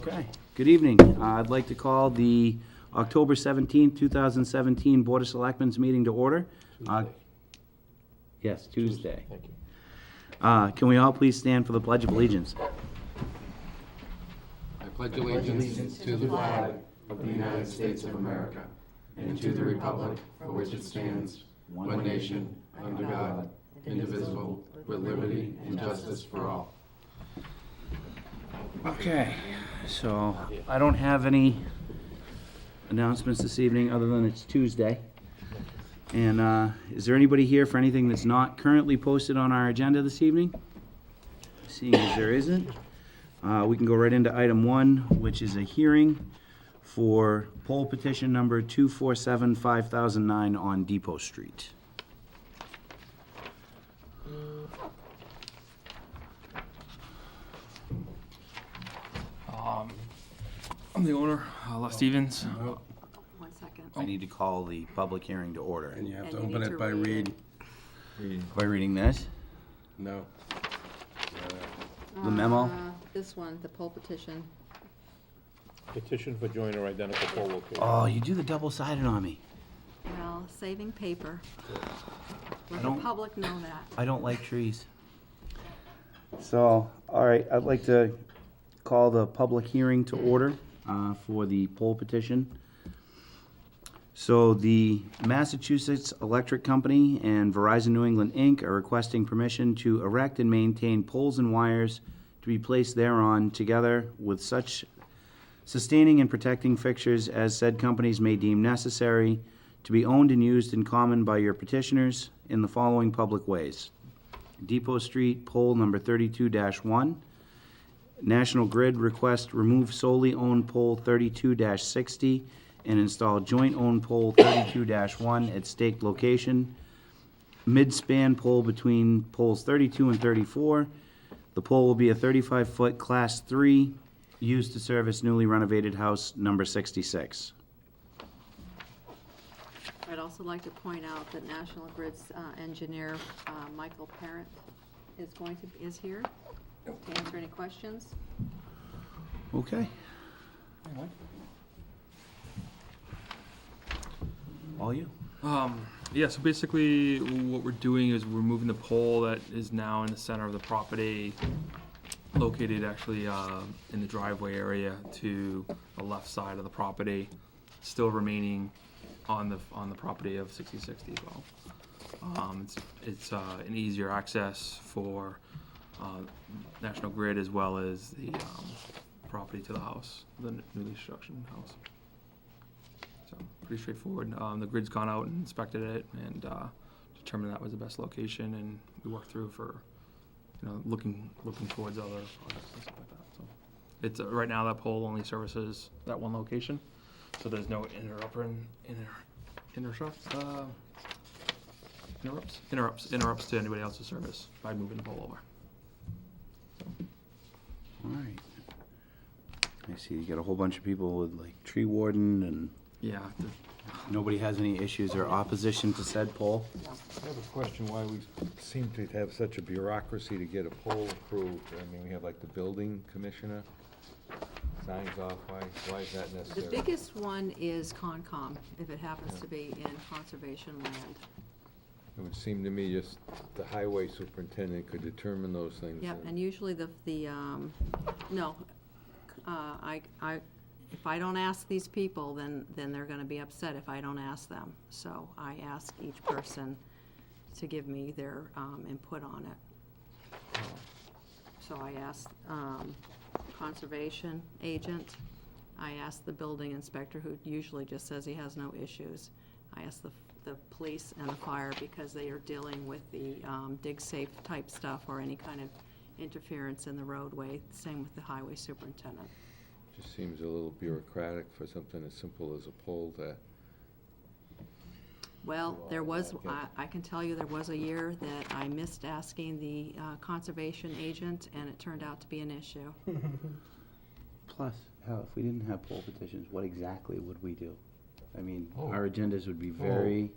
Okay, good evening. I'd like to call the October 17th, 2017 Board of Selectmen's meeting to order. Yes, Tuesday. Thank you. Can we all please stand for the Pledge of Allegiance? I pledge allegiance to the flag of the United States of America and to the republic for which it stands, one nation, under God, indivisible, with liberty and justice for all. Okay, so I don't have any announcements this evening other than it's Tuesday. And is there anybody here for anything that's not currently posted on our agenda this evening? Seeing as there isn't, we can go right into item 1, which is a hearing for poll petition number 247-5009 on Depot Street. I'm the owner, Les Stevens. One second. I need to call the public hearing to order. And you have to And you open need it to by read read. By reading this, No. the memo? This one, the poll petition. Petition for joint or identical poll location. Oh, you do the double-sided on me. Well, saving paper. Let the don't- public know that. I don't like trees. So, all right, I'd like to call the public hearing to order for the poll petition. So the Massachusetts Electric Company and Verizon New England, Inc. are requesting permission to erect and maintain poles and wires to be placed thereon, together with such sustaining and protecting fixtures as said companies may deem necessary, to be owned and used in common by your petitioners in the following public ways. Depot Street, pole number 32-1. National Grid request remove solely owned pole 32-60 and install joint owned pole 32-1 at staked location. Mid-span pole between poles 32 and 34. The pole will be a 35-foot Class 3, used to service newly renovated house number 66. I'd also like to point out that National Grid's engineer, Michael Parent, is here to answer any questions. Okay. All you? Yeah, so basically what we're doing is we're moving the pole that is now in the center of the property, located actually in the driveway area to the left side of the property, still remaining on the property of 6060 as well. It's an easier access for National Grid as well as the property to the house, the newly construction house. So pretty straightforward. The grid's gone out and inspected it and determined that was the best location, and we worked through for, looking towards other projects and stuff like that. So it's right now that pole only services that one location, so there's no interrupts to anybody else's service by moving the pole over. All right. I see you got a whole bunch of people with like tree warden and Yeah. nobody has any issues or opposition to said pole? I have a question why we seem to have such a bureaucracy to get a poll approved. I mean, we have like the building commissioner signs off. Why is that The necessary? biggest one is Concom, if it happens to be in conservation land. It would seem to me just the highway superintendent could determine those things. Yep, and usually if I don't ask these people, then they're gonna be upset if I don't ask them. So I ask each person to give me their input on it. So I asked conservation agent, I asked the building inspector, who usually just says he has no issues. I asked the police and the fire because they are dealing with the dig safe type stuff or any kind of interference in the roadway. Same with the highway superintendent. Just seems a little bureaucratic for something as simple as a poll that. Well, there was, I can tell you there was a year that I missed asking the conservation agent, and it turned out to be an issue. Plus, hell, if we didn't have poll petitions, what exactly would we do? I mean, our agendas would be very,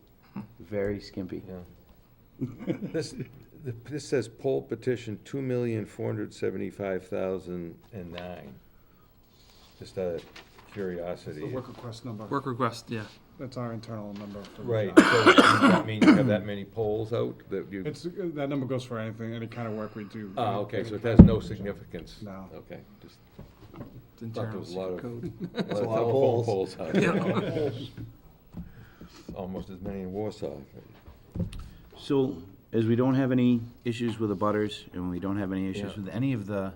very skimpy. Yeah. This says poll petition 2,475,009. Just out of The curiosity. work request number, Work request, yeah. that's our internal number for the Right, job. so does that mean you have that many poles out that you? It's, that number goes for anything, any kind of work we do. Ah, okay, Any so it kind has of no job. significance? No. Okay, just It's thought there internal was a lot secret of, code. lot of a lot of telephone poles. poles out there. Almost as many in Warsaw. So, as we don't have any issues with the butters, and we don't have any issues Yeah. with any of the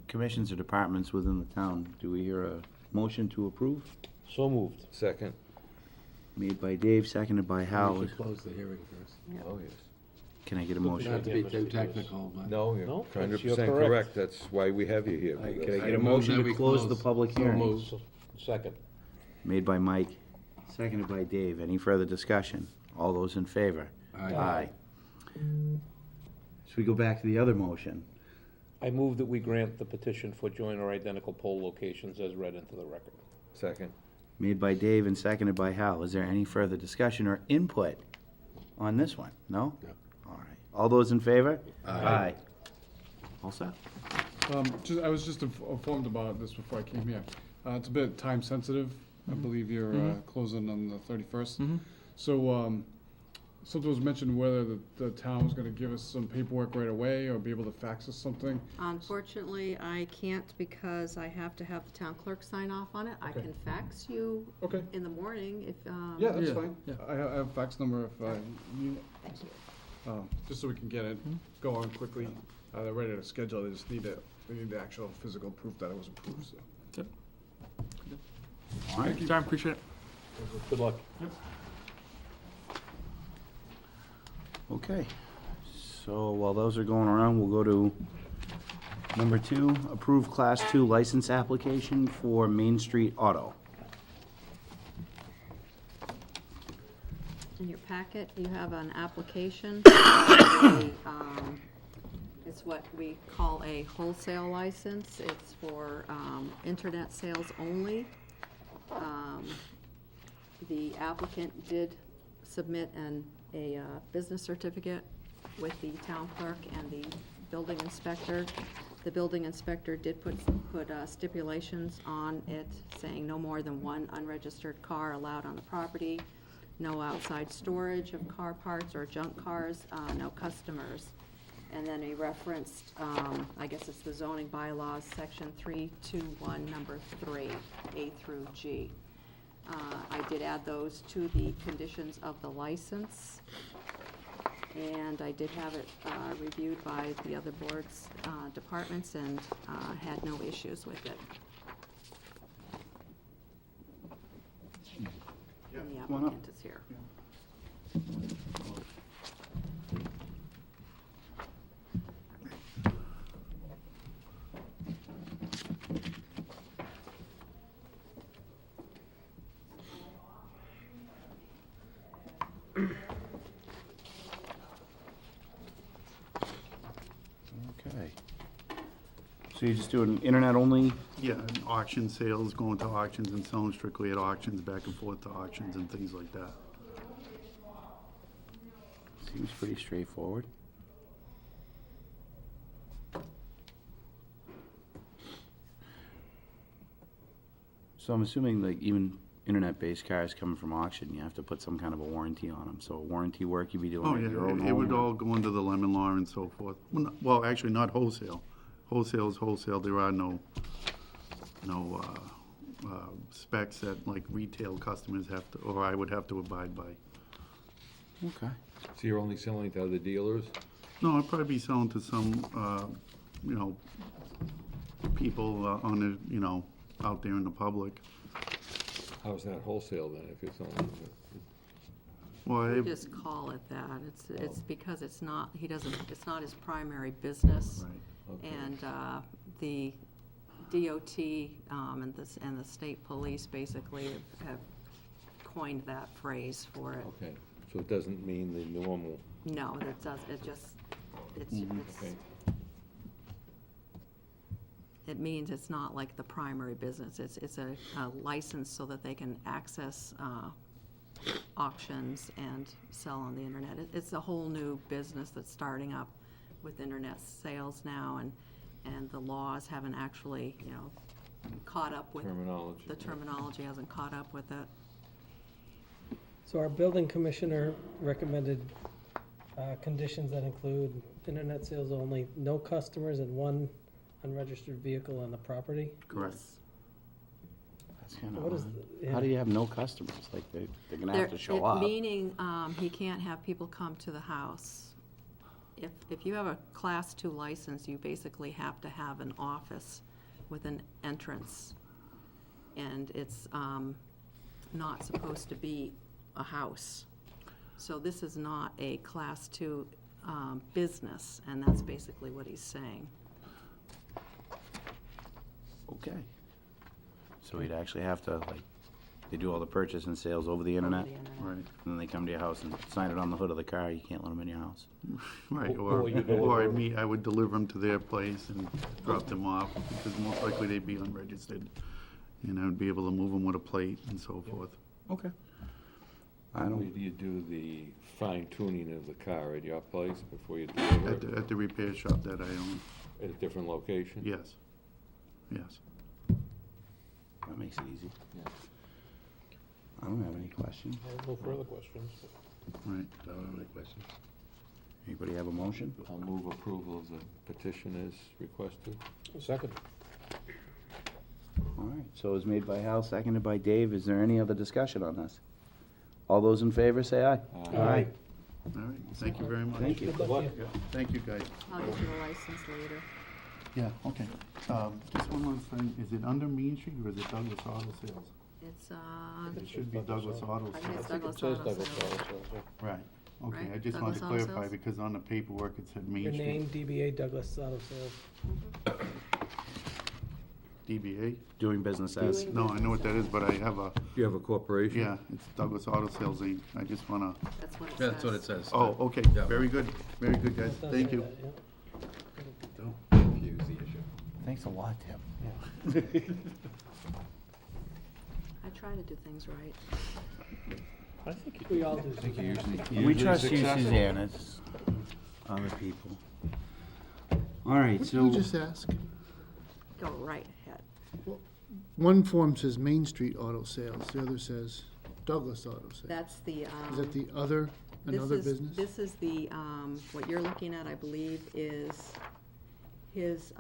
commissions or departments within the town, do we hear a motion to approve? So moved. Second? Made by Dave, seconded by Hal. We should close the hearing first. Oh, yes. Can I get a Not motion? to be too technical, No, No, you're that's- 100% you're correct. correct. That's why we have you here. with Can I us. get a move motion that to we close the close. public So hearing? moved. Second. Made by Mike, seconded by Dave. Any further discussion? All those in favor? Aye. Should we go back to the other motion? I move that we grant the petition for joint or identical pole locations as read into the record. Second? Made by Dave and seconded by Hal. Is there any further discussion or input on this one? No? No. All right. All those in favor? Aye. All set? I was just informed about this before I came here. It's a bit time sensitive. I believe you're closing on the 31st. So, something was mentioned whether the town was gonna give us some paperwork right away or be able to fax us something. Unfortunately, I can't because I have to have the town clerk sign off on it. I Okay. can fax you Okay. in the morning if, Yeah, that's Yeah, fine. yeah. I have a fax number if I need it. Thank you. Just so we can get it going quickly. They're ready to schedule, they just need the actual physical proof that it was approved, so. Yep. All right. John, appreciate it. Good luck. Okay. So while those are going around, we'll go to number 2, approve Class 2 license application for Main Street Auto. In your packet, you have an application. It's what we call a wholesale license. It's for internet sales only. The applicant did submit a business certificate with the town clerk and the building inspector. The building inspector did put stipulations on it saying no more than one unregistered car allowed on the property, no outside storage of car parts or junk cars, no customers. And then he referenced, I guess it's the zoning bylaws, section 321, number 3, A through G. I did add those to the conditions of the license, and I did have it reviewed by the other boards, departments, and had no issues with it. And the Come on up. applicant is here. Okay. So you're just doing internet only? Yeah, and auction sales, going to auctions and selling strictly at auctions, back and forth to auctions and things like that. Seems pretty straightforward. So I'm assuming like even internet-based cars coming from auction, you have to put some kind of a warranty on them. So warranty work you'd be doing Oh, at your own yeah, it would home? all go into the lemon law and so forth. Well, actually, not wholesale. Wholesale is wholesale, there are no specs that like retail customers have to, or I would have to abide by. Okay. So you're only selling to other dealers? No, I'd probably be selling to some, people on the, out there in the public. How's that wholesale then, if you're selling? Well, We just call it that. It's because it's not, it's not his primary business. Okay. And the DOT and the state police basically have coined that phrase for it. Okay, so it doesn't mean the normal, No, it does, it's, okay. it means it's not like the primary business. It's a license so that they can access auctions and sell on the internet. It's a whole new business that's starting up with internet sales now, and the laws haven't actually, caught up with, Terminology. the terminology hasn't caught up with it. So our building commissioner recommended conditions that include internet sales only, no customers, and one unregistered vehicle on the property. Correct. That's kind What is, of the- How yeah. do you have no customers? Like, they're gonna have to show It- up. Meaning, he can't have people come to the house. If you have a Class 2 license, you basically have to have an office with an entrance. And it's not supposed to be a house. So this is not a Class 2 business, and that's basically what he's saying. Okay. So we'd actually have to, like, they do all the purchase and sales over the internet? Over the internet. Right, And then they come to your house and sign it on the hood of the car, you can't let them in your house. right, Or you or deliver- I would deliver them to their place and drop them off, because most likely they'd be unregistered. And I would be able to move them with a plate and so forth. Okay. I Where don't, do you do the fine tuning of the car at your place before you deliver it? At the repair shop that I own, At a different location? yes, yes. that makes it easy. Yeah. I don't have any questions. No further questions. Right. Anybody have a motion? I'll move approval of the petition as requested. Second. All right, so it was made by Hal, seconded by Dave. Is there any other discussion on this? All those in favor, say aye. Aye. All right, thank you very much. Thank you. Good luck. Yeah, thank you, guys. I'll get you a license later. Yeah, okay. Just one more thing, is it under Main Street or is it Douglas Auto Sales? It's, It should be Douglas Auto I think it's Sales. Douglas It says Auto Douglas Sales. Auto Sales, yeah. Right, okay, Right, I just wanted to Douglas Auto clarify Sales? because on the paperwork it said Main Your Street. name, DBA Douglas Auto Sales. DBA? Doing business as. Doing- No, I know what that is, but I have a, You have a corporation? yeah, it's Douglas Auto Sales Inc. I just wanna, That's what it says. That's what it says. oh, okay, Yeah. very good, guys, It does thank say you. that, yeah. Don't confuse the issue. Thanks a lot, Tim. I try to do things right. I think We all do. We trust you, Suzanne, it's other people. All right, What so, did you just ask? Go right ahead. One form says Main Street Auto Sales, the other says Douglas Auto Sales. That's the, Is that the other, another business? This is the, what you're looking at, I believe, is his,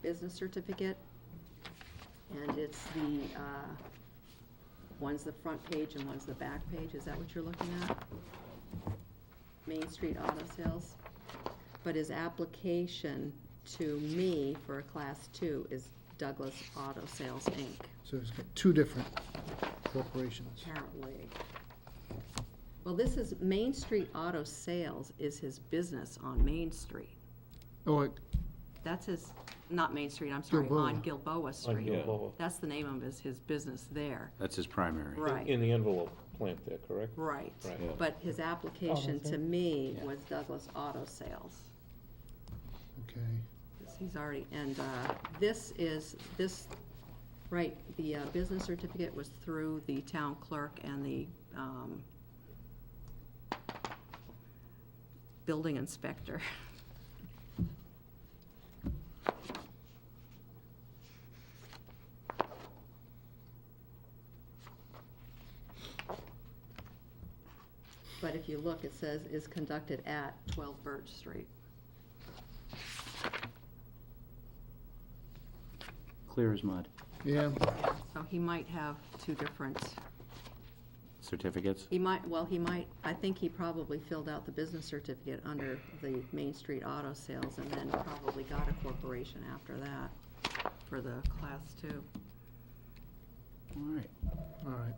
business certificate. And it's the, one's the front page and one's the back page. Is that what you're looking at? Main Street Auto Sales. But his application to me for a Class 2 is Douglas Auto Sales, Inc., So it's got two different corporations. apparently. Well, this is, Main Street Auto Sales is his business on Main Street. Oh, That's his, not Main Street, I'm sorry, on Gilboa Street. Gilboa. That's the name of his business there. that's his primary. Right, In the envelope plant there, correct? right. Right. Oh, But his application to me Yeah. was Douglas Auto Sales. okay. He's already, and this is, right, the business certificate was through the town clerk and the building inspector. But if you look, it says is conducted at 12 Birch Street. Clear as mud. Yeah, So he might have two different, Certificates? he might, I think he probably filled out the business certificate under the Main Street Auto Sales and then probably got a corporation after that for the Class 2. All right. all right.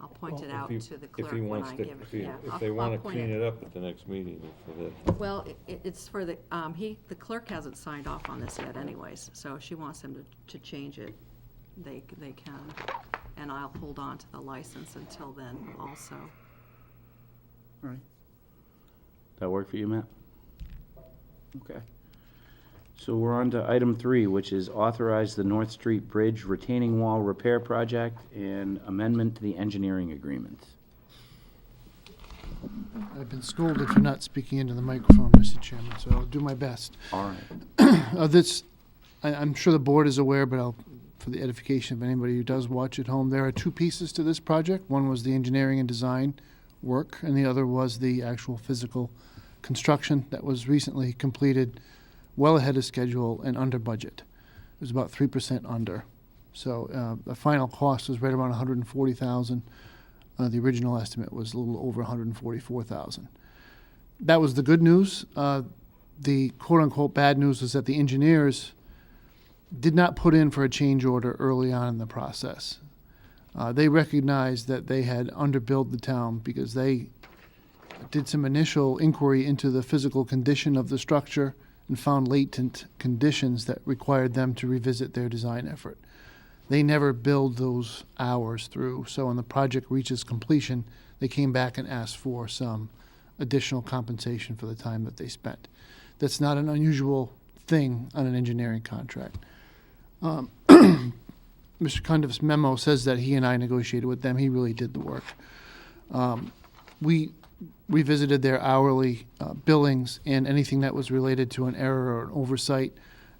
I'll point it Well, out if he- to the if clerk he when wants I to- give it, if he- yeah. If I'll- they I'll want to point clean it up at the next meeting, it's for this. Well, it's for the, the clerk hasn't signed off on this yet anyways, so if she wants them to change it, they can. And I'll hold on to the license until then also. All right. That work for you, Matt? Okay. So we're on to item 3, which is authorize the North Street Bridge retaining wall repair project and amendment to the engineering agreement. I've been scolded for not speaking into the microphone, Mr. Chairman, so I'll do my best. All right. I'm sure the board is aware, but I'll for the edification of anybody who does watch at home. There are two pieces to this project. One was the engineering and design work, and the other was the actual physical construction that was recently completed well ahead of schedule and under budget. It was about 3% under. So the final cost was right around $140,000. The original estimate was a little over $144,000. That was the good news. The quote-unquote bad news was that the engineers did not put in for a change order early on in the process. They recognized that they had underbilled the town because they did some initial inquiry into the physical condition of the structure and found latent conditions that required them to revisit their design effort. They never billed those hours through, so when the project reaches completion, they came back and asked for some additional compensation for the time that they spent. That's not an unusual thing on an engineering contract. Mr. Cundiff's memo says that he and I negotiated with them. He really did the work. We revisited their hourly billings and anything that was related to an error or an oversight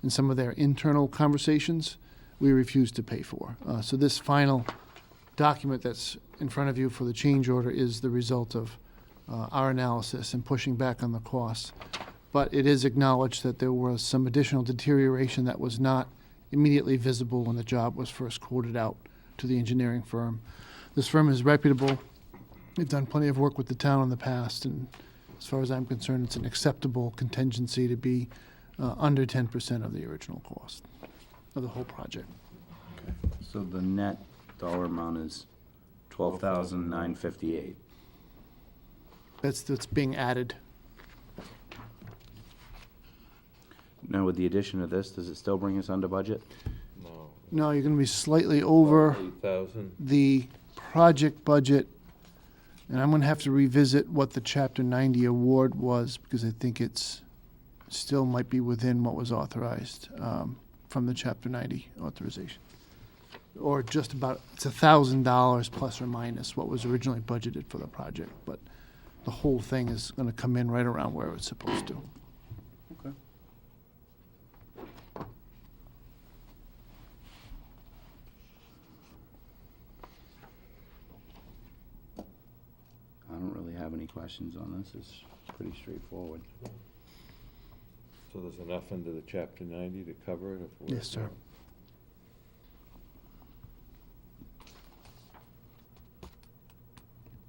in some of their internal conversations, we refused to pay for. So this final document that's in front of you for the change order is the result of our analysis and pushing back on the costs. But it is acknowledged that there was some additional deterioration that was not immediately visible when the job was first quoted out to the engineering firm. This firm is reputable. They've done plenty of work with the town in the past, and as far as I'm concerned, it's an acceptable contingency to be under 10% of the original cost of the whole project. So the net dollar amount is $12,958. That's being added. Now, with the addition of this, does it still bring us under budget? No. No, you're gonna be slightly over 8,000. the project budget, and I'm gonna have to revisit what the Chapter 90 award was, because I think it's still might be within what was authorized from the Chapter 90 authorization. Or just about, it's $1,000 plus or minus what was originally budgeted for the project, but the whole thing is gonna come in right around where it's supposed to. Okay. I don't really have any questions on this. It's pretty straightforward. So there's enough under the Chapter 90 to cover it? If we're- Yes, sir.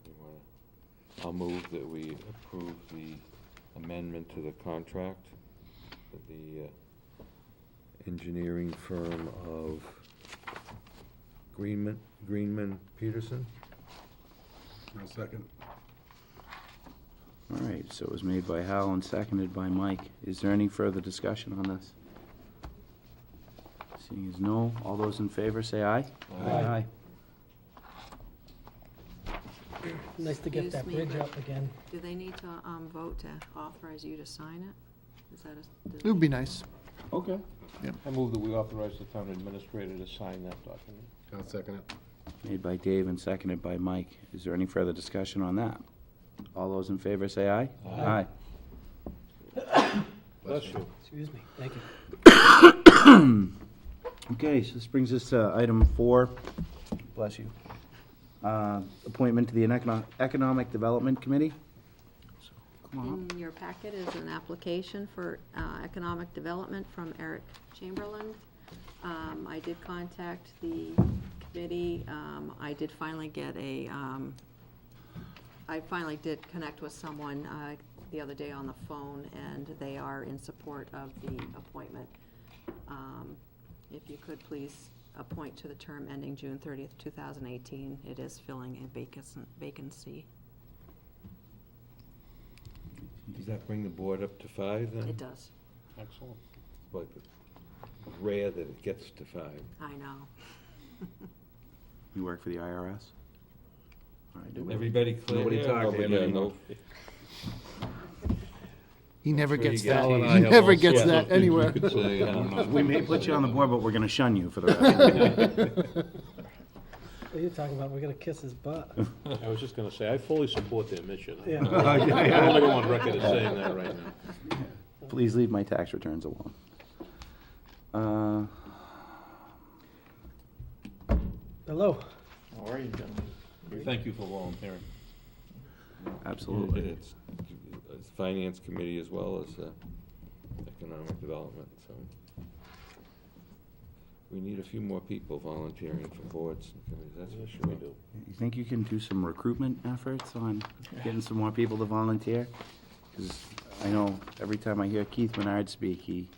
We wanna- I'll move that we approve the amendment to the contract for the engineering firm of Greenman Peterson. I'll second. All right, so it was made by Hal and seconded by Mike. Is there any further discussion on this? Seeing as no, all those in favor say aye. Aye. Nice to get Excuse that me, bridge but- up again. Do they need to vote to authorize you to sign it? Is that It would be nice. Okay. I move that we authorize the town administrator to sign that document. I'll second it. Made by Dave and seconded by Mike. Is there any further discussion on that? All those in favor say aye. Aye. Bless you. Excuse me, thank you. Okay, so this brings us to item 4. Bless you. Appointment to the Economic Development Committee. So, come on up. In your packet is an application for economic development from Eric Chamberlain. I did contact the committee. I did finally get I finally did connect with someone the other day on the phone, and they are in support of the appointment. If you could please appoint to the term ending June 30th, 2018. It is filling a vacancy. Does that bring the board up to 5 then? It does. Excellent. But rare that it gets to 5. I know. You work for the IRS? All right, do we- Everybody clear? Nobody here? talk, Nobody David, got anymore. He never Sure you gets get that. Al and I He have never all gets sorts of that things we anywhere. could say, I don't know. We may put you on the board, but we're gonna shun you for the rest of the day. What are you talking about? We're gonna kiss his butt. I was just gonna say, I fully support their mission. Yeah. I'm the only one on record as saying that right now. Please leave my tax returns alone. Hello. How are you, gentlemen? Thank you for volunteering. Absolutely. It's Finance Committee as well as Economic Development, so. We need a few more people volunteering for boards and committees, that's for sure. We do. You think you can do some recruitment efforts on getting some more people to volunteer? Because I know every time I hear Keith Menard speak, he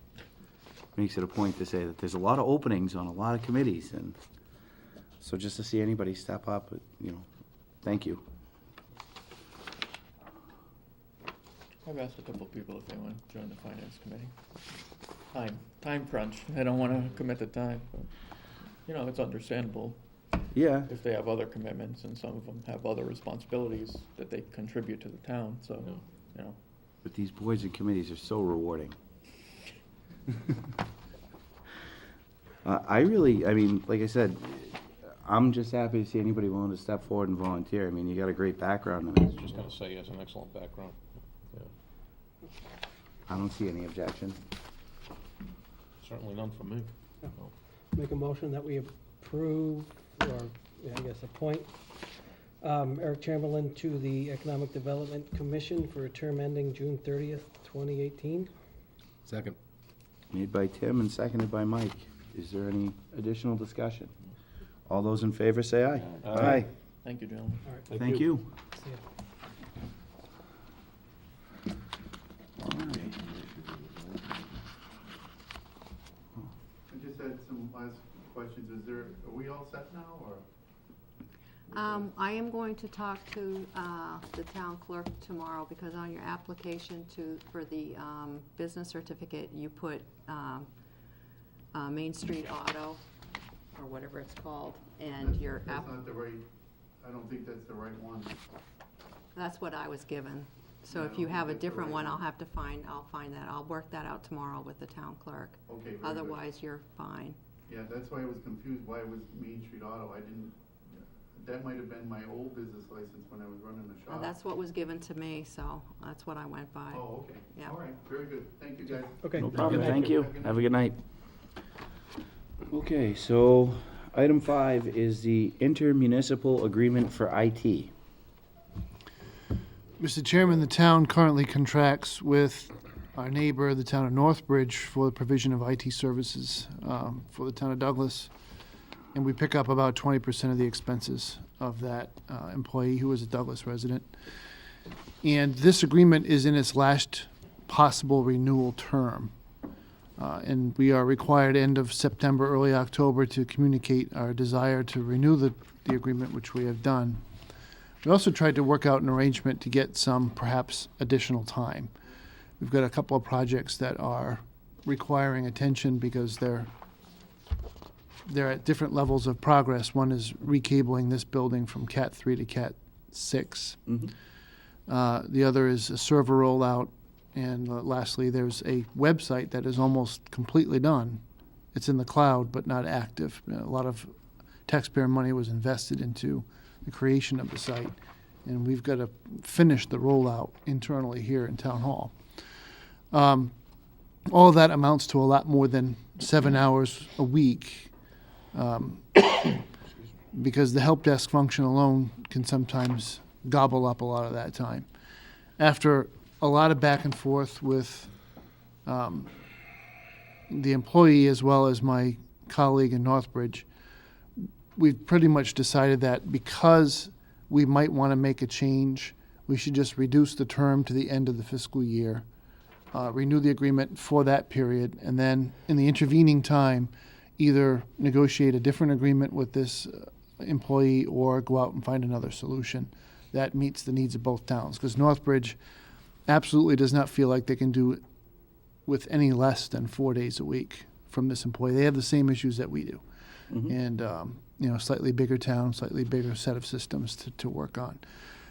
makes it a point to say that there's a lot of openings on a lot of committees, and so just to see anybody step up, you know, thank you. I've asked a couple of people if they want to join the finance committee. Time crunch. They don't want to commit the time, but, you know, it's understandable Yeah, if they have other commitments and some of them have other responsibilities that they contribute to the town, so, you know. but these boards and committees are so rewarding. I mean, like I said, I'm just happy to see anybody willing to step forward and volunteer. I mean, you got a great background, and Just gonna say he has an excellent background. Yeah. I don't see any objection. Certainly none from me. Make a motion that we approve, or I guess appoint Eric Chamberlain to the Economic Development Commission for a term ending June 30th, 2018. Second. Made by Tim and seconded by Mike. Is there any additional discussion? All those in favor say aye. Aye. Thank you, gentlemen. All right, Thank you. see ya. All right. I just had some last questions. Are we all set now, or? I am going to talk to the town clerk tomorrow, because on your application for the business certificate, you put Main Street Auto, or whatever it's called, and your That's not the right, I don't think that's the right one. that's what I was given. So Yeah, I if don't you think have a that's the different right one, one. I'll find that. I'll work that out tomorrow with the town clerk. Okay, very good. Otherwise, you're fine. Yeah, that's why I was confused, why it was Main Street Auto. I didn't, that might have been my old business license when I was running the shop. That's what was given to me, so that's what I went by. Oh, okay. Yeah. All right, very good. Thank you, guys. Okay. No problem, thank you. Have a good Have a good night. Okay, so item 5 is the intermunicipal agreement for IT. Mr. Chairman, the town currently contracts with our neighbor, the town of Northbridge, for the provision of IT services for the town of Douglas. And we pick up about 20% of the expenses of that employee who is a Douglas resident. And this agreement is in its last possible renewal term. And we are required end of September, early October to communicate our desire to renew the agreement, which we have done. We also tried to work out an arrangement to get some perhaps additional time. We've got a couple of projects that are requiring attention because they're at different levels of progress. One is recabling this building from Cat 3 to Cat 6. The other is a server rollout. And lastly, there's a website that is almost completely done. It's in the cloud, but not active. A lot of taxpayer money was invested into the creation of the site. And we've got to finish the rollout internally here in Town Hall. All of that amounts to a lot more than 7 hours a week. Because the help desk function alone can sometimes gobble up a lot of that time. After a lot of back and forth with the employee as well as my colleague in Northbridge, we've pretty much decided that because we might want to make a change, we should just reduce the term to the end of the fiscal year, renew the agreement for that period, and then in the intervening time, either negotiate a different agreement with this employee or go out and find another solution that meets the needs of both towns. Because Northbridge absolutely does not feel like they can do it with any less than 4 days a week from this employee. They have the same issues that we do. And, slightly bigger town, slightly bigger set of systems to work on.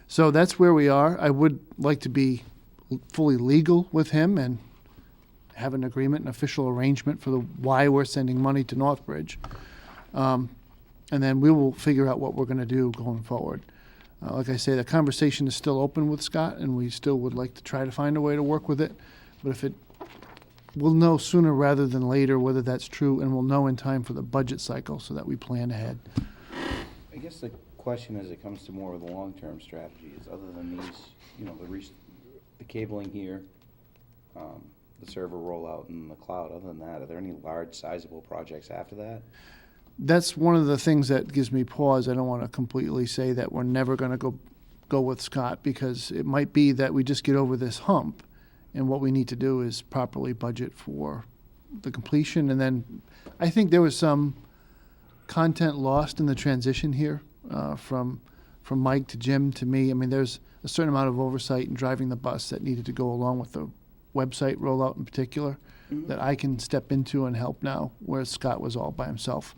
So that's where we are. I would like to be fully legal with him and have an agreement, an official arrangement for why we're sending money to Northbridge. And then we will figure out what we're going to do going forward. Like I say, the conversation is still open with Scott, and we still would like to try to find a way to work with it. But we'll know sooner rather than later whether that's true, and we'll know in time for the budget cycle so that we plan ahead. I guess the question as it comes to more of the long-term strategy is, other than these, the cabling here, the server rollout in the cloud, other than that, are there any large sizable projects after that? That's one of the things that gives me pause. I don't want to completely say that we're never going to go with Scott, because it might be that we just get over this hump, and what we need to do is properly budget for the completion. And then I think there was some content lost in the transition here, from Mike to Jim to me. I mean, there's a certain amount of oversight in driving the bus that needed to go along with the website rollout in particular, that I can step into and help now, whereas Scott was all by himself.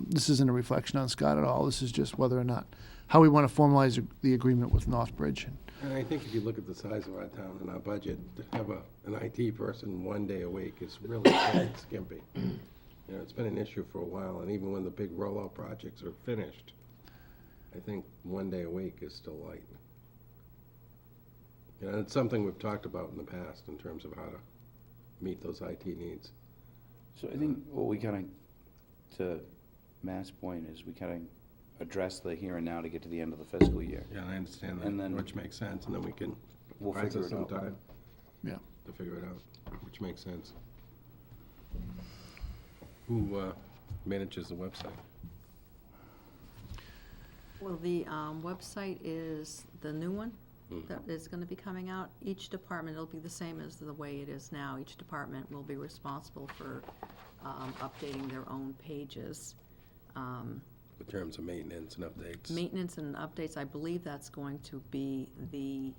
This isn't a reflection on Scott at all. This is just whether or not, how we want to formalize the agreement with Northbridge. And I think if you look at the size of our town and our budget, to have an IT person 1 day a week is really quite skimpy. You know, it's been an issue for a while, and even when the big rollout projects are finished, I think 1 day a week is still light. And it's something we've talked about in the past in terms of how to meet those IT needs. So I think what we kind of, to Matt's point, is we kind of address the here and now to get to the end of the fiscal year. Yeah, I understand And that, then which makes sense, and then we can, We'll finds figure us it some out. time Yeah. to figure it out, which makes sense. Who manages the website? Well, the website is the new one that is going to be coming out. Each department, it'll be the same as the way it is now. Each department will be responsible for updating their own pages. In terms of maintenance and updates? Maintenance and updates, I believe that's going to be the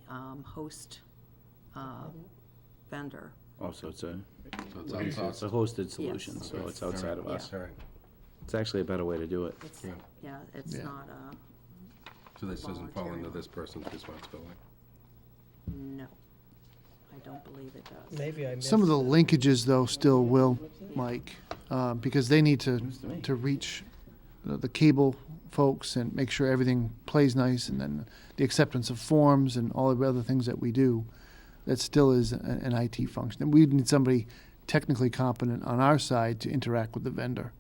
host vendor. Oh, so it's a It's hosted solution, Yes. so it's outside of us. All right, It's actually a better way to do it. It's, Yeah. yeah, it's Yeah. not so this doesn't fall Voluntary. into this person's responsibility? no, I don't believe it does. Maybe I missed. Some of the linkages, though, still will, Mike, because they need News to me. to reach the cable folks and make sure everything plays nice, and then the acceptance of forms and all the other things that we do. That still is an IT function. And we need somebody technically competent on our side to interact with the vendor,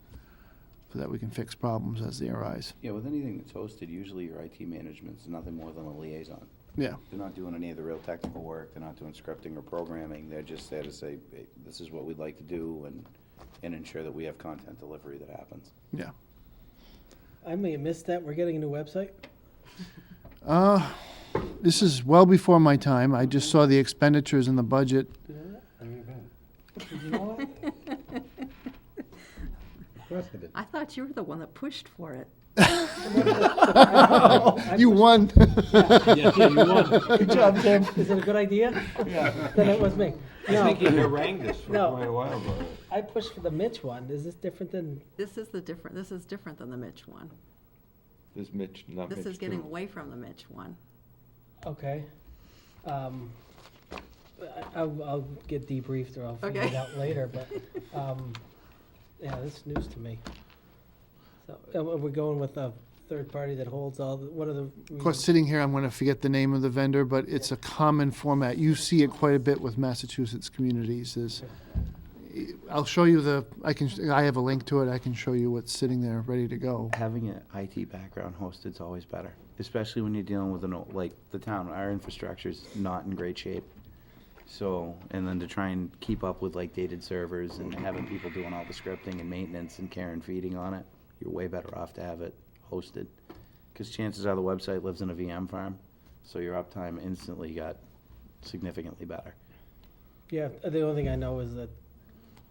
so that we can fix problems as they arise. Yeah, with anything that's hosted, usually your IT management's nothing more than a liaison. Yeah, They're not doing any of the real technical work, they're not doing scripting or programming, they're just there to say, hey, this is what we'd like to do, and ensure that we have content delivery that happens. yeah. I may have missed that. We're getting a new website? This is well before my time. I just saw the expenditures in the budget. You know what? Of course I did. I thought you were the one that pushed for it. You won. Good job, Tim. Is it a good idea? Yeah. Then it was me. No, you harangued us for No. quite a while about it. I pushed for the Mitch one. Is this different than, This is different than the Mitch one. This Mitch, not Mitch. This is getting too. away from the Mitch one. okay. I'll get debriefed or I'll figure it Okay. out later, but, yeah, this is news to me. So, we're going with a third party that holds all, what are the? Of course, sitting here, I'm going to forget the name of the vendor, but it's a common format. You see it quite a bit with Massachusetts communities. I'll show you I have a link to it. I can show you what's sitting there ready to go. Having an IT background hosted's always better, especially when you're dealing with like the town, our infrastructure's not in great shape. So, and then to try and keep up with like dated servers and having people doing all the scripting and maintenance and care and feeding on it, you're way better off to have it hosted. Because chances are the website lives in a VM farm, so your uptime instantly got significantly better. Yeah, the only thing I know is that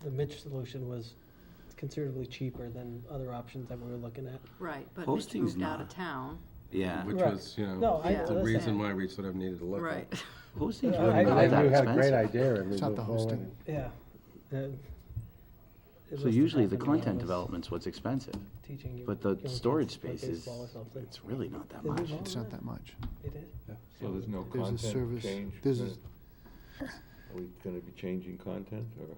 the Mitch solution was considerably cheaper than other options that we were looking at. Right, but Mitch Hosting's moved out of not. town. Yeah. Which Right. was, you No, know, I the understand. reason why we sort of needed to look Right. at. Hosting's Yeah, really I- not I that knew expensive. idea and It's not the hosting. Yeah. So usually the content development's what's expensive, Teaching you. but the young storage kids to play space is, baseball or something. it's really not that Is it much. not? It's not that much. It is? So there's no There's a content service. change? There's a- Are we gonna be changing content, or are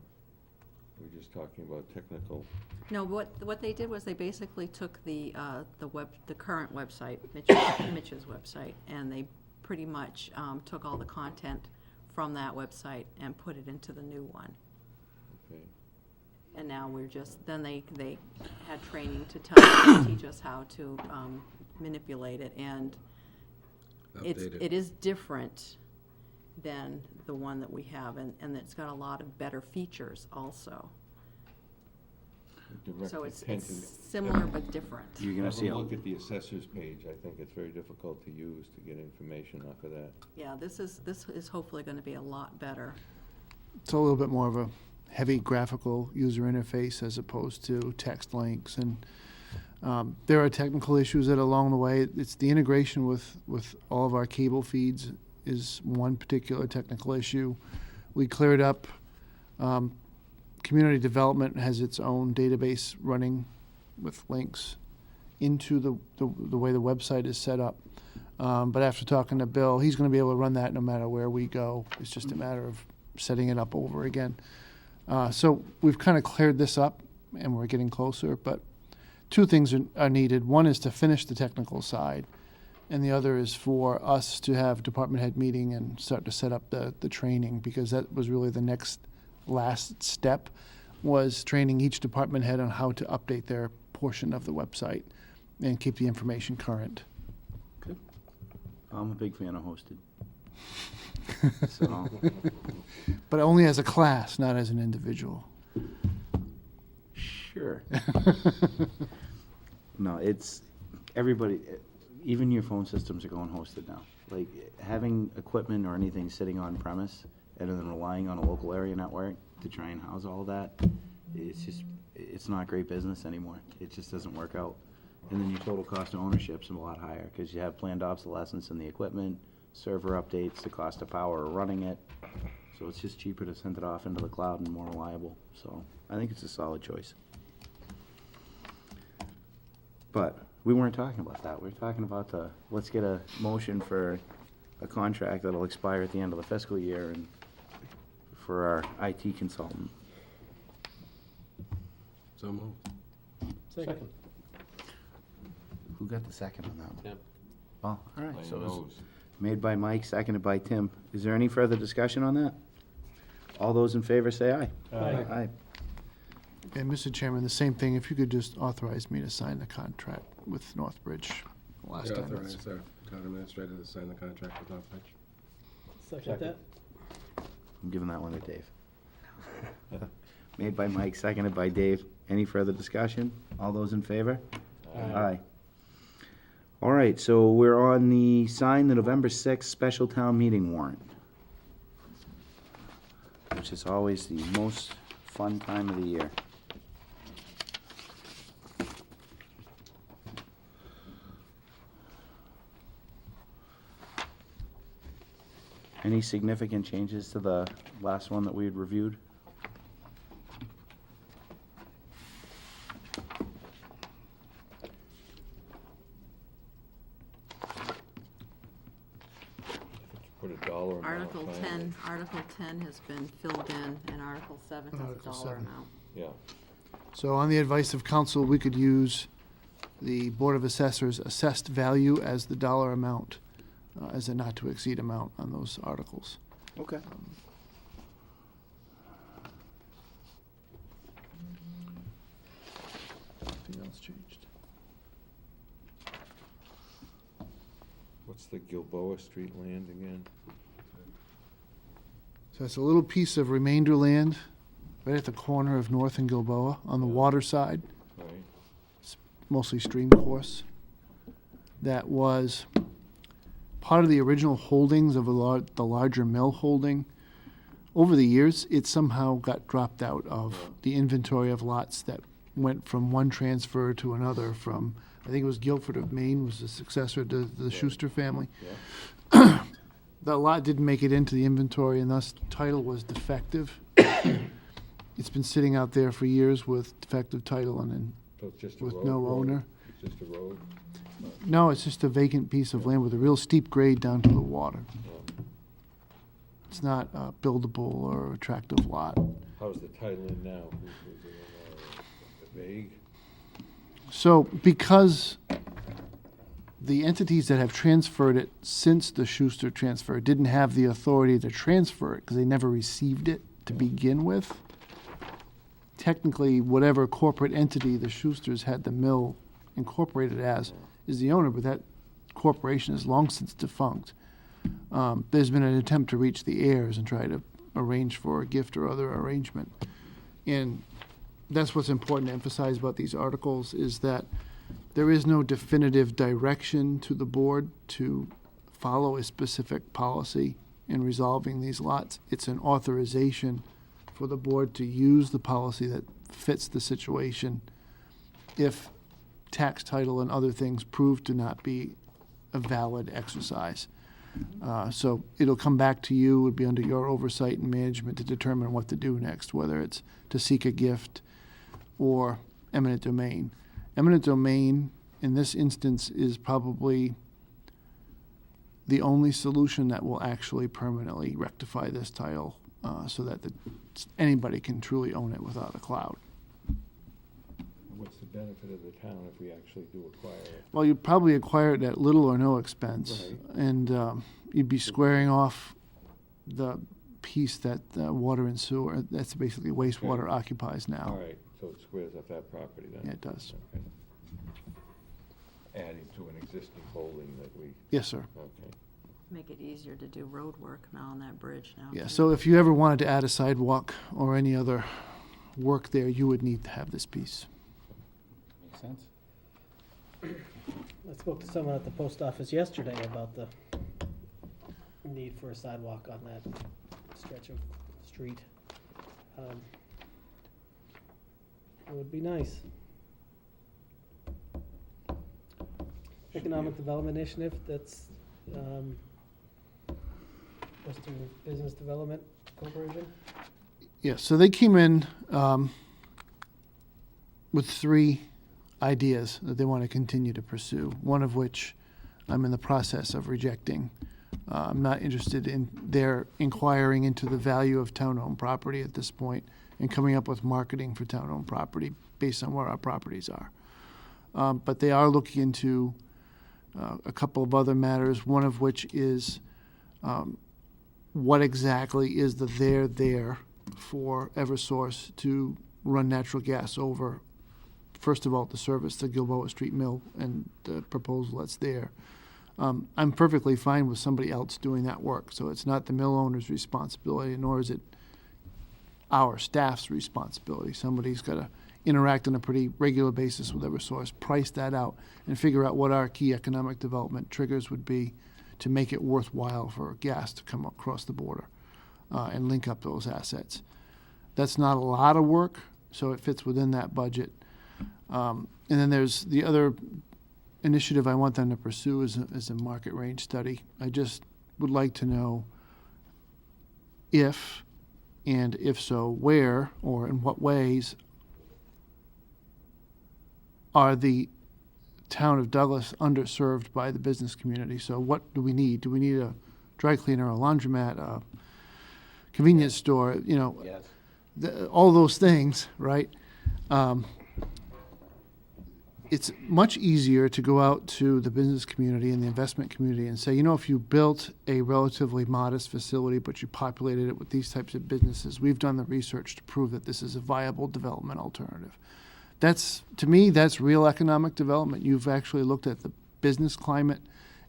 we just talking about technical? No, what they did was they basically took the current website, Mitch's website, and they pretty much took all the content from that website and put it into the new one. Okay. And now we're just, then they had training to teach us how to manipulate it, and it is different than the one that we have, and it's got a lot of better features also. So it's similar but different. You're gonna Have see a a look at the assessor's page. I think it's very difficult to use to get information off of that. Yeah, this is hopefully gonna be a lot better. It's a little bit more of a heavy graphical user interface as opposed to text links, and there are technical issues that are along the way. It's the integration with all of our cable feeds is one particular technical issue. We cleared up. Community development has its own database running with links into the way the website is set up. But after talking to Bill, he's going to be able to run that no matter where we go. It's just a matter of setting it up over again. So we've kind of cleared this up, and we're getting closer. But two things are needed. One is to finish the technical side, and the other is for us to have department head meeting and start to set up the training, because that was really the last step, was training each department head on how to update their portion of the website and keep the information current. I'm a big fan of hosted. So, But only as a class, not as an individual. sure. No, it's, everybody, even your phone systems are going hosted now. Like, having equipment or anything sitting on premise and then relying on a local area network to try and house all that, it's not great business anymore. It just doesn't work out. And then your total cost of ownership's a lot higher, because you have planned obsolescence in the equipment, server updates, the cost of power of running it. So it's just cheaper to send it off into the cloud and more reliable. So I think it's a solid choice. But we weren't talking about that. We were talking about let's get a motion for a contract that'll expire at the end of the fiscal year and for our IT consultant. So moved. Second. Who got the second on that one? Tim. Oh, all right, My so it was nose. made by Mike, seconded by Tim. Is there any further discussion on that? All those in favor say aye. Aye. Aye. And Mr. Chairman, the same thing, if you could just authorize me to sign the contract with Northbridge last Yeah, time. authorize our town administrator to sign the contract with Northbridge. Second that. I'm giving that one to Dave. Made by Mike, seconded by Dave. Any further discussion? All those in favor? Aye. All right, so we're on the sign the November 6th special town meeting warrant, which is always the most fun time of the year. Any significant changes to the last one that we had reviewed? Put a dollar amount. Article finally. 10 has been filled in, and Article 7 has a Article dollar 7. amount. Yeah. So on the advice of council, we could use the Board of Assessors assessed value as the dollar amount, as a not to exceed amount on those articles. Okay. Nothing else changed. What's the Gilboa Street land again? So it's a little piece of remainder land right at the corner of North and Gilboa on the water side, Right. mostly stream course. That was part of the original holdings of the larger mill holding. Over the years, it somehow got dropped out of the inventory of lots that went from one transfer to another from, I think it was Guilford of Maine was the successor to the Schuster family. Yeah. The lot didn't make it into the inventory, and thus title was defective. It's been sitting out there for years with defective title and then So it's just a with road? no road? owner. It's just a road? No, it's just a vacant piece of land with a real steep grade down to the water. Yeah. It's not a buildable or attractive lot. How's the title in now? Who's it in, vague? So because the entities that have transferred it since the Schuster transfer didn't have the authority to transfer it because they never received it to begin with, technically, whatever corporate entity the Schusters had the mill incorporated as is the owner, but that corporation is long since defunct. There's been an attempt to reach the heirs and try to arrange for a gift or other arrangement. And that's what's important to emphasize about these articles, is that there is no definitive direction to the board to follow a specific policy in resolving these lots. It's an authorization for the board to use the policy that fits the situation if tax title and other things prove to not be a valid exercise. So it'll come back to you, it would be under your oversight and management to determine what to do next, whether it's to seek a gift or eminent domain. Eminent domain, in this instance, is probably the only solution that will actually permanently rectify this title, so that anybody can truly own it without a cloud. What's the benefit of the town if we actually do acquire it? Well, you'd probably acquire it at little or no expense, Right. and you'd be squaring off the piece that water and sewer, that's basically wastewater Okay. occupies now. All right, so it squares up that property then? Yeah, it does. Okay. Adding to an existing holding that we, Yes, sir. okay. Make it easier to do road work now on that bridge now. Yeah, too. so if you ever wanted to add a sidewalk or any other work there, you would need to have this piece. Makes sense. I spoke to someone at the post office yesterday about the need for a sidewalk on that stretch of street. It would be nice. Economic Development Initiative, that's Western Business Development Corporation. Yeah, so they came in with 3 ideas that they want to continue to pursue, one of which I'm in the process of rejecting. I'm not interested in their inquiring into the value of town-owned property at this point and coming up with marketing for town-owned property based on where our properties are. But they are looking into a couple of other matters, one of which is what exactly is the there for Eversource to run natural gas over, first of all, to service the Gilboa Street Mill and the proposal that's there. I'm perfectly fine with somebody else doing that work, so it's not the mill owner's responsibility, nor is it our staff's responsibility. Somebody's got to interact on a pretty regular basis with Eversource, price that out, and figure out what our key economic development triggers would be to make it worthwhile for gas to come across the border and link up those assets. That's not a lot of work, so it fits within that budget. And then there's the other initiative I want them to pursue is a market range study. I just would like to know if, and if so, where or in what ways are the town of Douglas underserved by the business community. So what do we need? Do we need a dry cleaner, a laundromat, a convenience store, Yes. all those things, right? It's much easier to go out to the business community and the investment community and say, if you built a relatively modest facility, but you populated it with these types of businesses, we've done the research to prove that this is a viable development alternative. To me, that's real economic development. You've actually looked at the business climate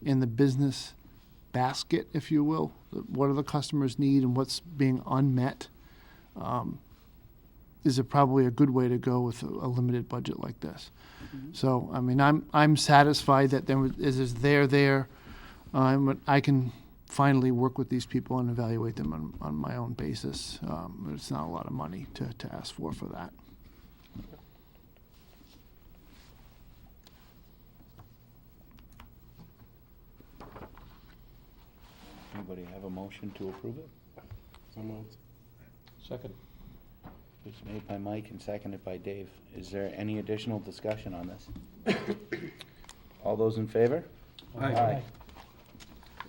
and the business basket, if you will. What do the customers need and what's being unmet is probably a good way to go with a limited budget like this. So, I'm satisfied that there is there. I can finally work with these people and evaluate them on my own basis. It's not a lot of money to ask for that. Anybody have a motion to approve it? Second. It's made by Mike and seconded by Dave. Is there any additional discussion on this? All those in favor? Aye.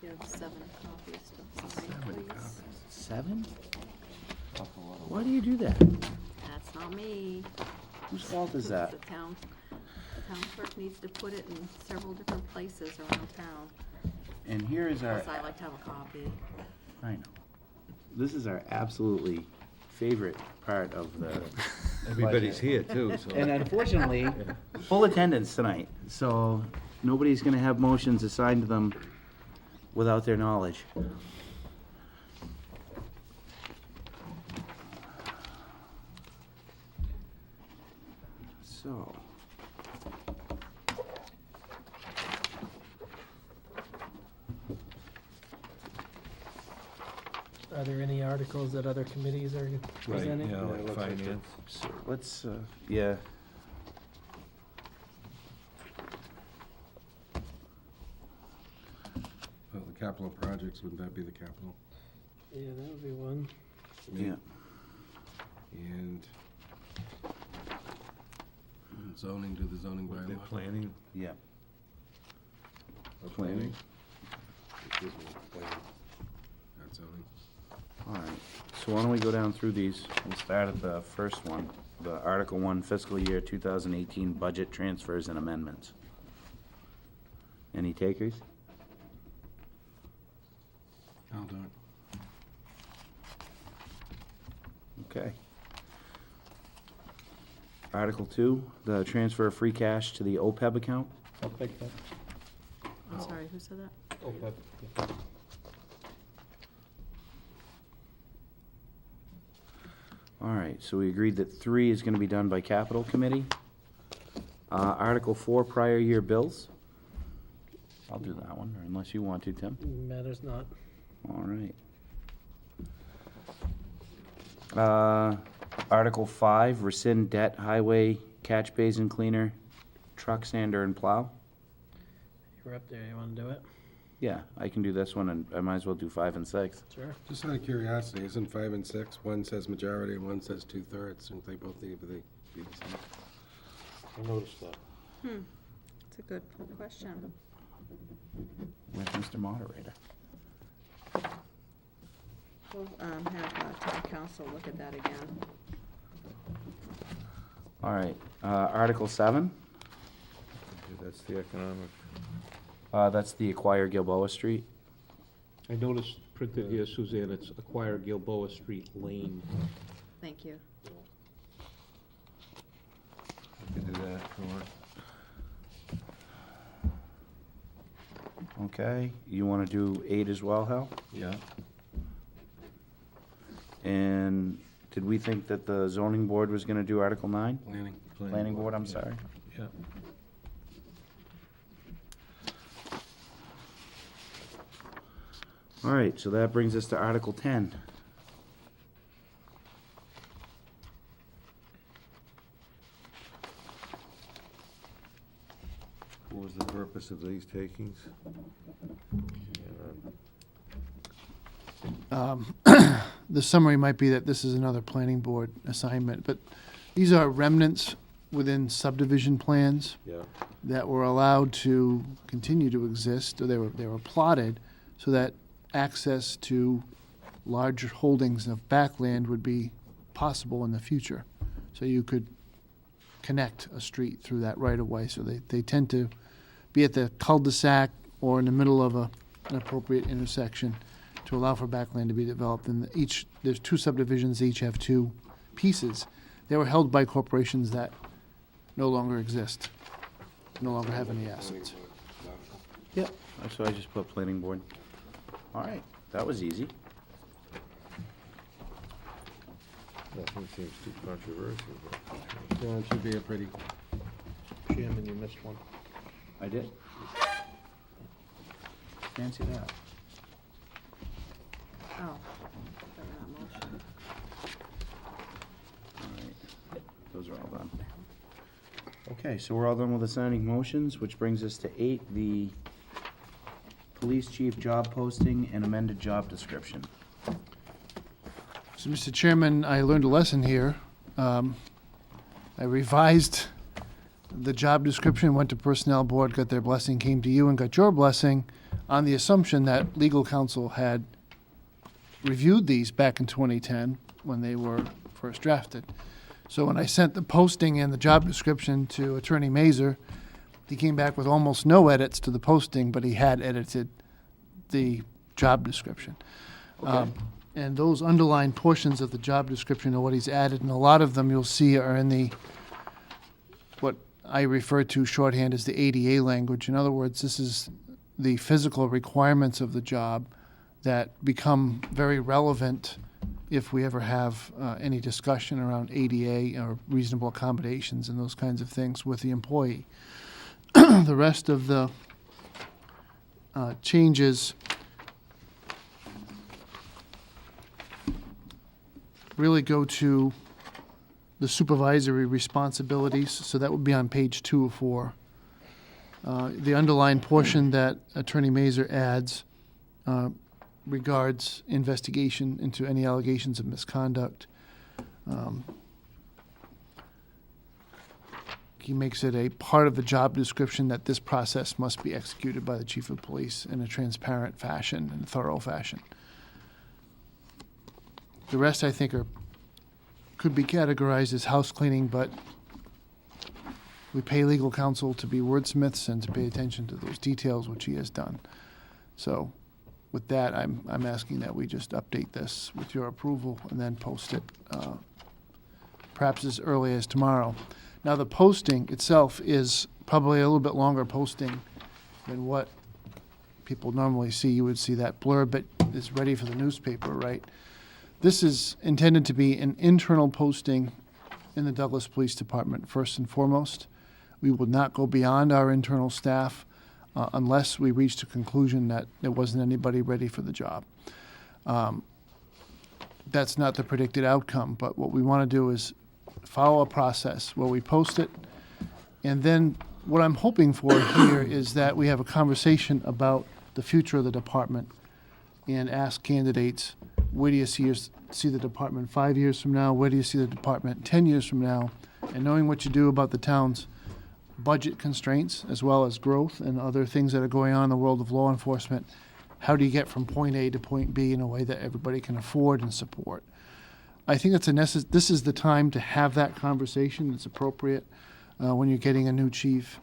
You have 7 copies to sign, please. 7? Why do you do that? That's not me. Whose fault is that? The town clerk needs to put it in several different places around town. And here is our, Plus, I like to have a copy. I know. This is our absolutely favorite part of the Everybody's here too, so. And unfortunately, full attendance tonight, so nobody's gonna have motions assigned to them without their knowledge. So. Are there any articles that other committees are presenting? Yeah, like finance. So let's, yeah. Well, the capital projects, wouldn't that be the capital? Yeah, that would be one. Yeah. And zoning, do the zoning They're bylaw. planning. Yeah. Or planning. Excuse me, planning. Not zoning. All right, so why don't we go down through these? We'll start at the first one, the Article 1 Fiscal Year 2018 Budget Transfers and Amendments. Any takers? I'll do it. Okay. Article 2, the transfer of free cash to the OPEB account. I'll pick that. I'm sorry, who said that? Okay. All right, so we agreed that 3 is gonna be done by Capital Committee. Article 4, prior year bills. I'll do that one, or unless you want to, Tim. Matters not. All right. Article 5, rescind debt, highway, catch basin cleaner, truck sander and plow. You're up there, you wanna do it? Yeah, I can do this one, and I might as well do 5 and 6. Sure. Just out of curiosity, isn't 5 and 6, one says majority and one says 2/3, aren't they both need to be the same? I noticed that. That's a good question. With Mr. Moderator. We'll have town council look at that again. All right, Article 7, That's the economic. that's the acquire Gilboa Street. I noticed printed here, Suzanne, it's Acquire Gilboa Street Lane. Thank you. I can do that, sure. Okay, you wanna do 8 as well, Hal? Yeah. And did we think that the zoning board was gonna do Article 9? Planning. Planning board, I'm sorry. Yeah. All right, so that brings us to Article 10. What was the purpose of these takings? The summary might be that this is another planning board assignment, but these are remnants within subdivision plans Yeah. that were allowed to continue to exist, or they were plotted so that access to larger holdings of backland would be possible in the future. So you could connect a street through that right of way. So they tend to be at the cul-de-sac or in the middle of an appropriate intersection to allow for backland to be developed. And there's 2 subdivisions, each have 2 pieces. They were held by corporations that no longer exist, no longer have any assets. Yep. So I just put planning board. All right, that was easy. Nothing seems too controversial, but. Yeah, it should be a pretty, Chairman, you missed one. I did. Fancy that. Oh, they're not motion. All right, those are all done. Okay, so we're all done with assigning motions, which brings us to 8, the police chief job posting and amended job description. So, Mr. Chairman, I learned a lesson here. I revised the job description, went to Personnel Board, got their blessing, came to you and got your blessing on the assumption that legal counsel had reviewed these back in 2010 when they were first drafted. So when I sent the posting and the job description to Attorney Mazer, he came back with almost no edits to the posting, but he had edited the job description. Okay. And those underlined portions of the job description are what he's added, and a lot of them you'll see are in the, what I refer to shorthand as the ADA language. In other words, this is the physical requirements of the job that become very relevant if we ever have any discussion around ADA or reasonable accommodations and those kinds of things with the employee. The rest of the changes really go to the supervisory responsibilities, so that would be on page 2 of 4. The underlined portion that Attorney Mazer adds regards investigation into any allegations of misconduct. He makes it a part of the job description that this process must be executed by the chief of police in a transparent fashion and thorough fashion. The rest, I think, could be categorized as house cleaning, but we pay legal counsel to be wordsmiths and to pay attention to those details, which he has done. So with that, I'm asking that we just update this with your approval and then post it perhaps as early as tomorrow. Now, the posting itself is probably a little bit longer posting than what people normally see. You would see that blurb that is ready for the newspaper, right? This is intended to be an internal posting in the Douglas Police Department, first and foremost. We will not go beyond our internal staff unless we reached a conclusion that there wasn't anybody ready for the job. That's not the predicted outcome, but what we want to do is follow a process where we post it, and then what I'm hoping for here is that we have a conversation about the future of the department and ask candidates, where do you see the department 5 years from now? Where do you see the department 10 years from now? And knowing what you do about the town's budget constraints, as well as growth and other things that are going on in the world of law enforcement, how do you get from point A to point B in a way that everybody can afford and support? I think this is the time to have that conversation. It's appropriate when you're getting a new chief.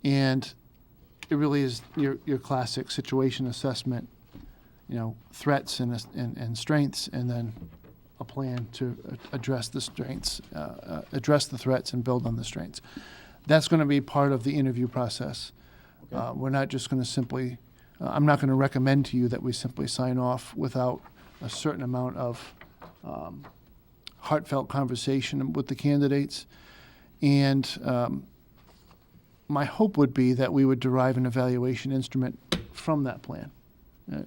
And it really is your classic situation assessment, threats and strengths, and then a plan to address the strengths, address the threats and build on the strengths. That's going to be part of the interview process. We're not just going to simply, I'm not going to recommend to you that we simply sign off without a certain amount of heartfelt conversation with the candidates. And my hope would be that we would derive an evaluation instrument from that plan.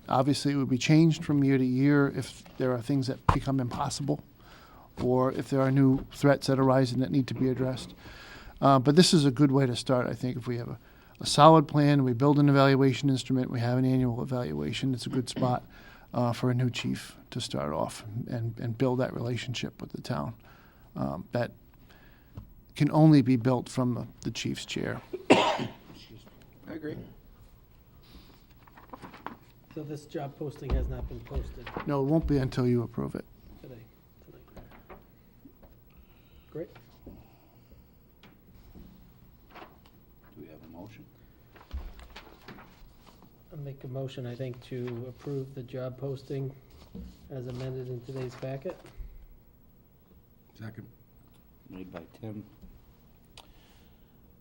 Obviously, it would be changed from year to year if there are things that become impossible or if there are new threats that arise and that need to be addressed. But this is a good way to start, I think. If we have a solid plan, we build an evaluation instrument, we have an annual evaluation, it's a good spot for a new chief to start off and build that relationship with the town. That can only be built from the chief's chair. I agree. So this job posting has not been posted No, it won't be until you approve it. today. Great. Do we have a motion? I'll make a motion, I think, to approve the job posting as amended in today's packet. Second. Made by Tim.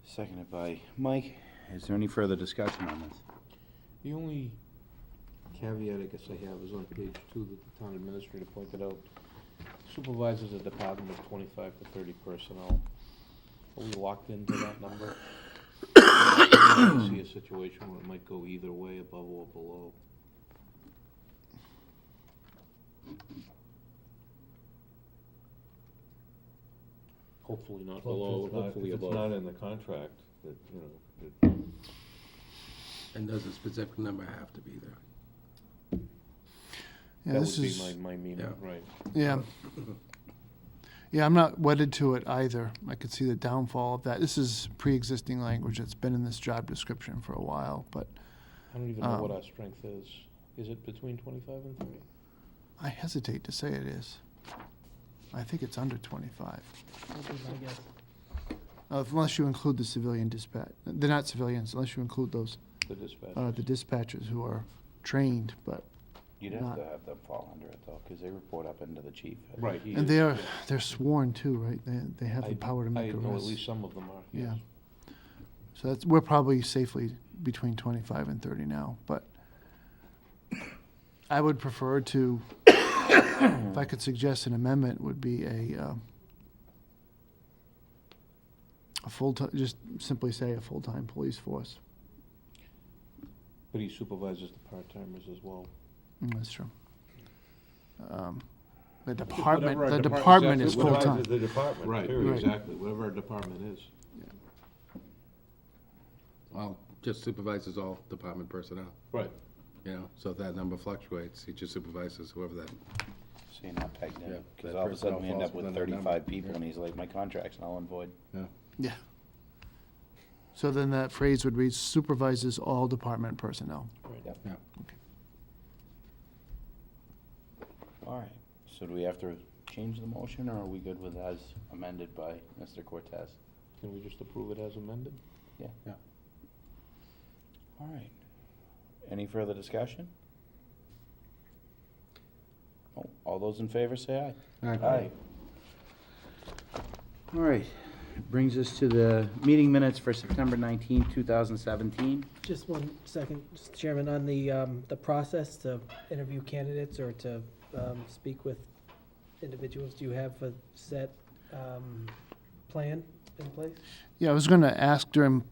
Seconded by Mike. Is there any further discussion on this? The only caveat I guess I have is on page 2 that the town administrator pointed out. Supervisors of department of 25 to 30 personnel. Are we locked into that number? I see a situation where it might go either way, above or below. Hopefully not below, hopefully If it's above. not in the contract, that. And does a specific number have to be there? Yeah, That this would is, be my meaning, Yeah. right. yeah. Yeah, I'm not wedded to it either. I could see the downfall of that. This is pre-existing language that's been in this job description for a while, but I don't even know what our strength is. Is it between 25 and 30? I hesitate to say it is. I think it's under 25. That'd be my guess. Unless you include the civilian dispatch. They're not civilians, unless you include those, The dispatch. the dispatchers who are trained, but You'd have Not- to have them fall under it though, because they report up into the chief. Right. He- And they're sworn too, right? They have the power to make I know at arrests. least some of them are, Yeah. yes. So we're probably safely between 25 and 30 now, but I would prefer to, if I could suggest an amendment, would be a full-time, just simply say a full-time police force. But he supervises the part-timers as well. That's true. The Whatever department, our the depart- department is exactly, full-time. The department, Right, period. Right. exactly, whatever our department is. Well, just supervises all department personnel, Right. you know, so if that number fluctuates, he just supervises whoever that. So you're not pegged in, Yeah, because that all of a sudden we personnel end up falls with within that number. 35 people, and he's like, my contract's null and void. Yeah. So then that phrase would read supervises all department personnel. Yep. Yeah. All right, so do we have to change the motion, or are we good with as amended by Mr. Cortez? Can we just approve it as amended? Yeah. Yeah. All right. Any further discussion? Oh, all those in favor say aye. Aye. All right, brings us to the meeting minutes for September 19th, 2017. Just one second, Mr. Chairman, on the process to interview candidates or to speak with individuals, do you have a set plan in place? Yeah, I was going to ask during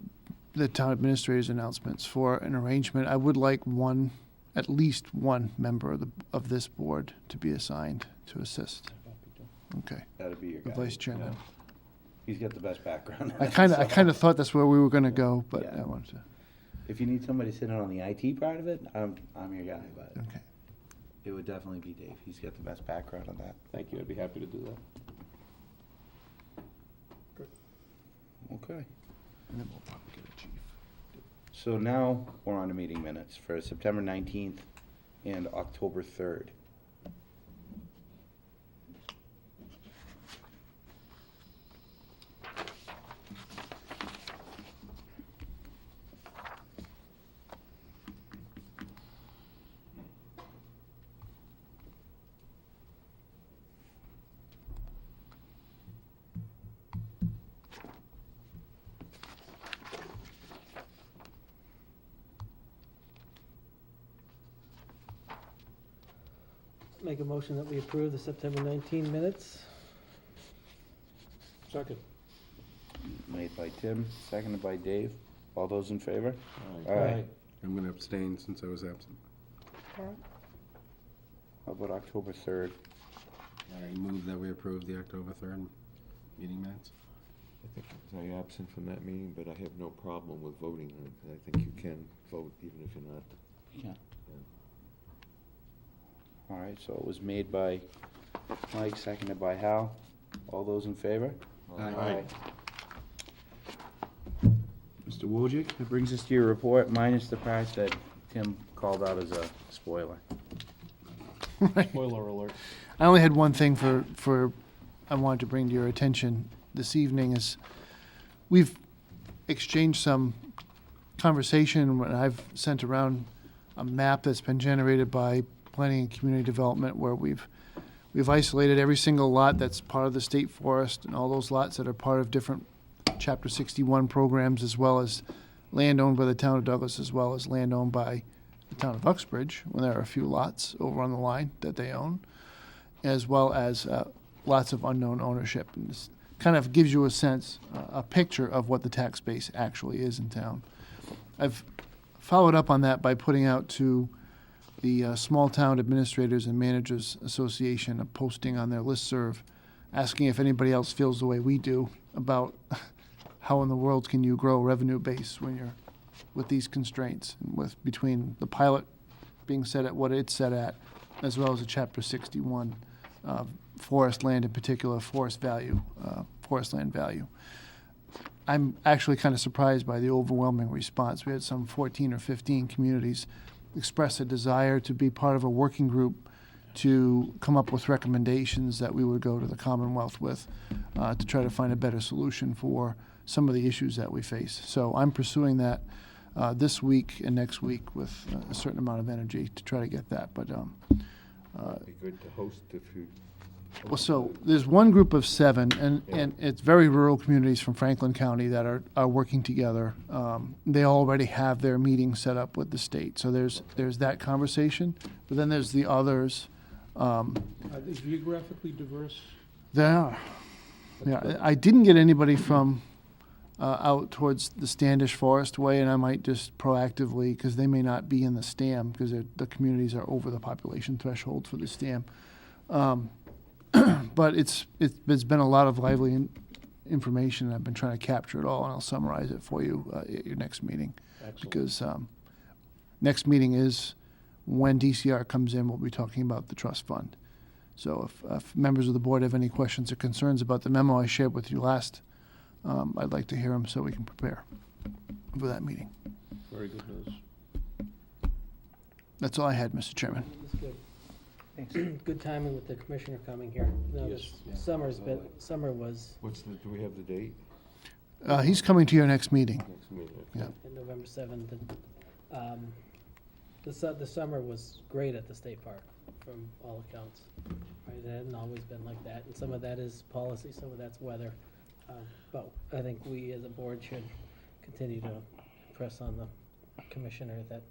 the town administrator's announcements for an arrangement. I would like at least one member of this board to be assigned to assist. Okay, That'd be your the guy. vice chairman. He's got the best background. I kind of thought that's where we were going to go, but Yeah. I wanted to. If you need somebody sitting on the IT part of it, I'm your guy, but Okay. it would definitely be Dave. He's got the best background on that. Thank you, I'd be happy to do that. Okay. And then we'll probably get a chief. So now we're on to meeting minutes for September 19th and October 3rd. Make a motion that we approve the September 19 minutes. Second. Made by Tim, seconded by Dave. All those in favor? Aye. I'm gonna abstain since I was absent. How about October 3rd? I move that we approve the October 3rd meeting minutes. I think I was absent from that meeting, but I have no problem with voting on it, 'cause I think you can vote even if you're not. Yeah. All right, so it was made by Mike, seconded by Hal. All those in favor? Aye. Mr. Wojcik, that brings us to your report, minus the part that Tim called out as a spoiler. Spoiler alert. I only had one thing I wanted to bring to your attention this evening is we've exchanged some conversation when I've sent around a map that's been generated by Planning and Community Development where we've isolated every single lot that's part of the state forest and all those lots that are part of different Chapter 61 programs, as well as land owned by the town of Douglas, as well as land owned by the town of Uxbridge, when there are a few lots over on the line that they own, as well as lots of unknown ownership. And this kind of gives you a sense, a picture of what the tax base actually is in town. I've followed up on that by putting out to the Small Town Administrators and Managers Association a posting on their listserv, asking if anybody else feels the way we do about how in the world can you grow revenue base when you're with these constraints, and with between the pilot being set at what it's set at, as well as the Chapter 61 forest land in particular, forest land value. I'm actually kind of surprised by the overwhelming response. We had some 14 or 15 communities express a desire to be part of a working group to come up with recommendations that we would go to the Commonwealth with to try to find a better solution for some of the issues that we face. So I'm pursuing that this week and next week with a certain amount of energy to try to get that. But Be good to host if you. well, so there's one group of 7, and it's very rural communities from Franklin County that are working together. They already have their meeting set up with the state, so there's that conversation. But then there's the others. Are they geographically diverse? They are. Yeah, I didn't get anybody from out towards the Standish Forest Way, and I might just proactively, because they may not be in the STAM, because the communities are over the population threshold for the STAM. But it's been a lot of lively information, and I've been trying to capture it all, and I'll summarize it for you at your next meeting. Excellent. Because next meeting is when DCR comes in, we'll be talking about the trust fund. So if members of the board have any questions or concerns about the memo I shared with you last, I'd like to hear them so we can prepare for that meeting. Very good news. That's all I had, Mr. Chairman. That's good. Good timing with the commissioner coming here. No, Yes, yeah. Summer was Do we have the date? He's coming to your next meeting. Next meeting. Yeah. November 7th. And, the summer was great at the state park, from all accounts. Right, it hadn't always been like that, and some of that is policy, some of that's weather. But I think we as a board should continue to press on the commissioner that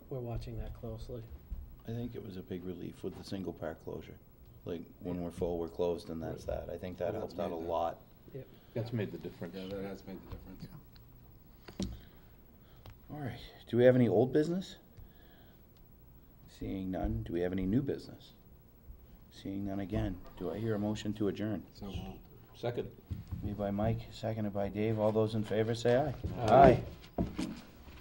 we're watching that closely. I think it was a big relief with the single park closure. Like, when we're full, we're closed, and that's that. I think that helped out a lot. That's made the difference. Yeah, that has made the difference. All right, do we have any old business? Seeing none, do we have any new business? Seeing none again, do I hear a motion to adjourn? So moved. Second. Made by Mike, seconded by Dave. All those in favor say aye. Aye. Aye.